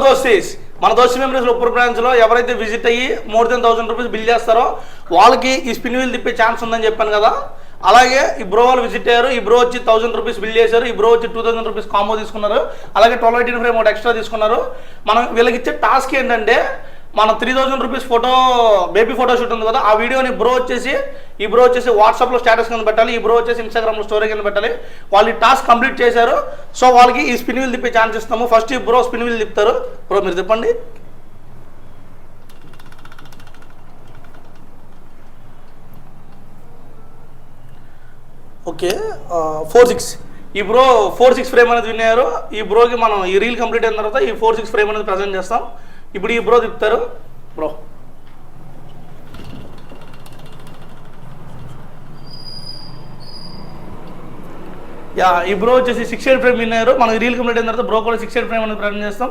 దోస్తీస్, మన దోస్తీ మెంబర్స్ ఉప్పర్ బ్రాంచ్లో ఎవరైతే విజిట్ అయ్యి మోర్ దెన్ 1000 రూపీస్ బిల్ చేస్తారో వాళ్ళకి ఈ స్పిన్ వీల్ తిప్పే ఛాన్స్ ఉందని చెప్పాను కదా. అలాగే ఈ బ్రో వాళ్ళు విజిట్ అయ్యారు. ఈ బ్రో వచ్చి 1000 రూపీస్ బిల్ చేశారు. ఈ బ్రో వచ్చి 2000 రూపీస్ కాంబో తీసుకున్నారు. అలాగే 1218 ఫ్రేమ్ ఒకటి ఎక్స్ట్రా తీసుకున్నారు. మనం వీళ్ళకి ఇచ్చే టాస్క్ ఏంటంటే, మన 3000 rupees photo baby photo shoot ఉంది కదా, ఆ వీడియోని ఈ బ్రో వచ్చేసి వాట్సాప్లో స్టేటస్ కింద పెట్టాలి. ఈ బ్రో వచ్చేసి ఇన్స్టాగ్రామ్లో స్టోరీ కింద పెట్టాలి. వాళ్ళు ఈ టాస్క్ కంప్లీట్ చేశారు. సో వాళ్ళకి ఈ స్పిన్ వీల్ తిప్పే ఛాన్స్ ఇస్తాము. ఫస్ట్ ఈ బ్రో స్పిన్ వీల్ తిప్పుతారు. బ్రో మీరు తిప్పండి. ఓకే, 4-6 ఈ బ్రో 4-6 ఫ్రేమ్ అనేది విన్నారు. ఈ బ్రోకి మనం ఈ రీల్ కంప్లీట్ అయిన తర్వాత ఈ 4-6 ఫ్రేమ్ అనేది ప్రజెంట్ చేస్తాం. ఇప్పుడు ఈ బ్రో తిప్పుతారు. బ్రో ఈ బ్రో వచ్చేసి 6-8 ఫ్రేమ్ విన్నారు. మనం రీల్ కంప్లీట్ అయిన తర్వాత బ్రో కూడా 6-8 ఫ్రేమ్ అనేది ప్రజెంట్ చేస్తాం.